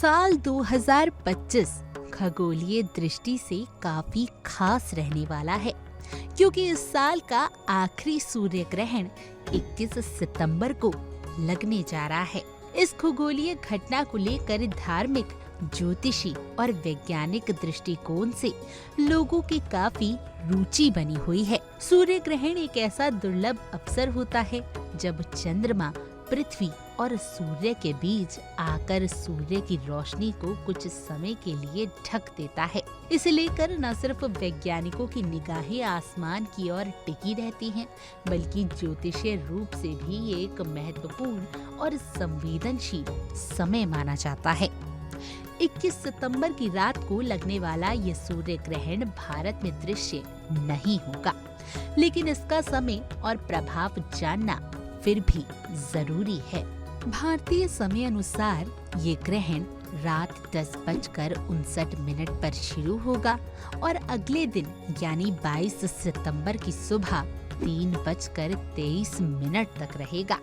साल 2025 खगोलीय दृष्टि से काफी खास रहने वाला है, क्योंकि इस साल का आखिरी सूर्य ग्रहण 21 सितंबर को लगने जा रहा है। इस खगोलीय घटना को लेकर धार्मिक, ज्योतिषी और वैज्ञानिक दृष्टिकोण से लोगों की काफी रुचि बनी हुई है। सूर्य ग्रहण एक ऐसा दुर्लभ अवसर होता है जब चंद्रमा पृथ्वी और सूर्य के बीच आकर सूर्य की रोशनी को कुछ समय के लिए ढक देता है। इसे लेकर न सिर्फ वैज्ञानिकों की निगाहें आसमान की ओर टिकी रहती हैं, बल्कि ज्योतिषीय रूप से भी एक महत्वपूर्ण और संवेदनशील समय माना जाता है। 21 सितंबर की रात को लगने वाला ये सूर्य ग्रहण भारत में दृश्य नहीं होगा, लेकिन इसका समय और प्रभाव जानना फिर भी जरूरी है। भारतीय समय अनुसार ये ग्रहण रात 10:59 पर शुरू होगा और अगले दिन यानी 22 सितंबर की सुबह 3:23 तक रहेगा।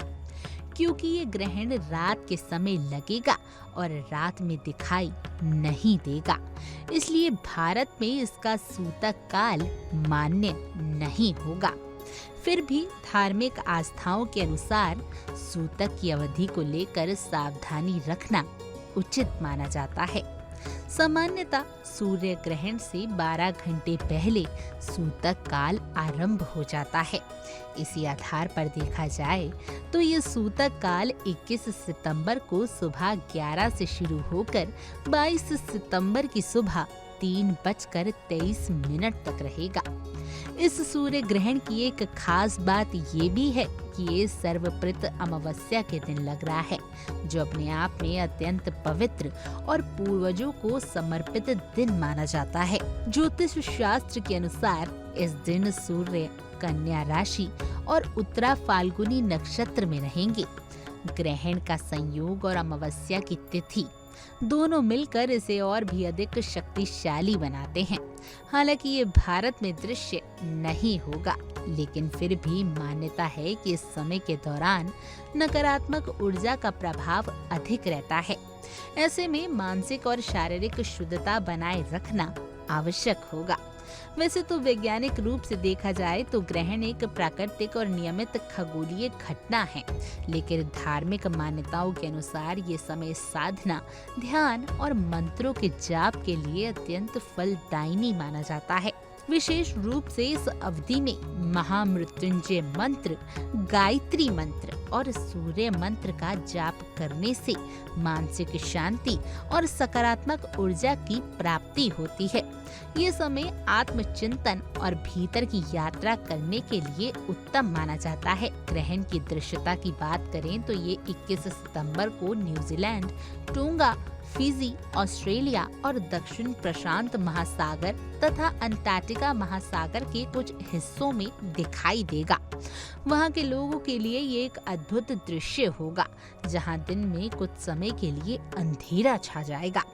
क्योंकि ये ग्रहण रात के समय लगेगा और रात में दिखाई नहीं देगा, इसलिए भारत में इसका सूतक काल मान्य नहीं होगा। फिर भी धार्मिक आस्थाओं के अनुसार सूतक की अवधि को लेकर सावधानी रखना उचित माना जाता है। सामान्यतः सूर्य ग्रहण से 12 घंटे पहले सूतक काल आरंभ हो जाता है। इसी आधार पर देखा जाए तो ये सूतक काल 21 सितंबर को सुबह 11 से शुरू होकर 22 सितंबर की सुबह 3:23 तक रहेगा। इस सूर्य ग्रहण की एक खास बात ये भी है कि ये सर्वप्रत अमावस्या के दिन लग रहा है, जो अपने आप में अत्यंत पवित्र और पूर्वजों को समर्पित दिन माना जाता है। ज्योतिष शास्त्र के अनुसार इस दिन सूर्य कन्या राशि और उत्तरा फाल्गुनी नक्षत्र में रहेंगे। ग्रहण का संयोग और अमावस्या की तिथि दोनों मिलकर इसे और भी अधिक शक्तिशाली बनाते हैं। हालांकि ये भारत में दृश्य नहीं होगा, लेकिन फिर भी मान्यता है कि इस समय के दौरान नकारात्मक ऊर्जा का प्रभाव अधिक रहता है। ऐसे में मानसिक और शारीरिक शुद्धता बनाए रखना आवश्यक होगा। वैसे तो वैज्ञानिक रूप से देखा जाए तो ग्रहण एक प्राकृतिक और नियमित खगोलीय घटना है, लेकिन धार्मिक मान्यताओं के अनुसार ये समय साधना, ध्यान और मंत्रों के जाप के लिए अत्यंत फलदायिनी माना जाता है। विशेष रूप से इस अवधि में महामृत्युंजय मंत्र, गायत्री मंत्र और सूर्य मंत्र का जाप करने से मानसिक शांति और सकारात्मक ऊर्जा की प्राप्ति होती है। ये समय आत्मचिंतन और भीतर की यात्रा करने के लिए उत्तम माना जाता है। ग्रहण की दृश्यता की बात करें तो ये 21 सितंबर को न्यूजीलैंड, टोंगा, फिजी, ऑस्ट्रेलिया और दक्षिण प्रशांत महासागर तथा अंटार्कटिका महासागर के कुछ हिस्सों में दिखाई देगा। वहां के लोगों के लिए ये एक अद्भुत दृश्य होगा, जहां दिन में कुछ समय के लिए अंधेरा छा जाएगा।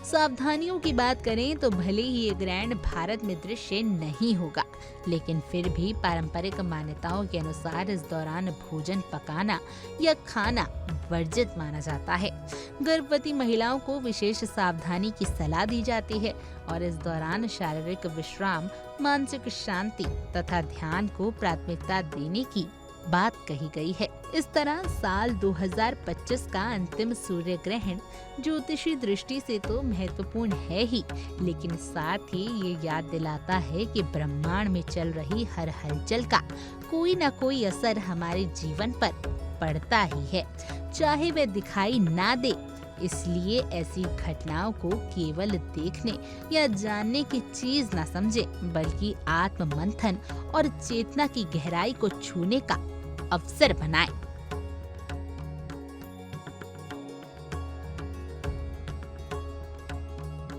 सावधानियों की बात करें तो भले ही ये ग्रहण भारत में दृश्य नहीं होगा, लेकिन फिर भी पारंपरिक मान्यताओं के अनुसार इस दौरान भोजन पकाना या खाना वर्जित माना जाता है। गर्भवती महिलाओं को विशेष सावधानी की सलाह दी जाती है और इस दौरान शारीरिक विश्राम, मानसिक शांति तथा ध्यान को प्राथमिकता देने की बात कही गई है। इस तरह साल 2025 का अंतिम सूर्य ग्रहण ज्योतिषी दृष्टि से तो महत्वपूर्ण है ही, लेकिन साथ ही ये याद दिलाता है कि ब्रह्मांड में चल रही हर हलचल का कोई न कोई असर हमारे जीवन पर पड़ता ही है, चाहे वह दिखाई ना दे। इसलिए ऐसी घटनाओं को केवल देखने या जानने की चीज न समझे, बल्कि आत्म मंथन और चेतना की गहराई को छूने का अवसर बनाएं।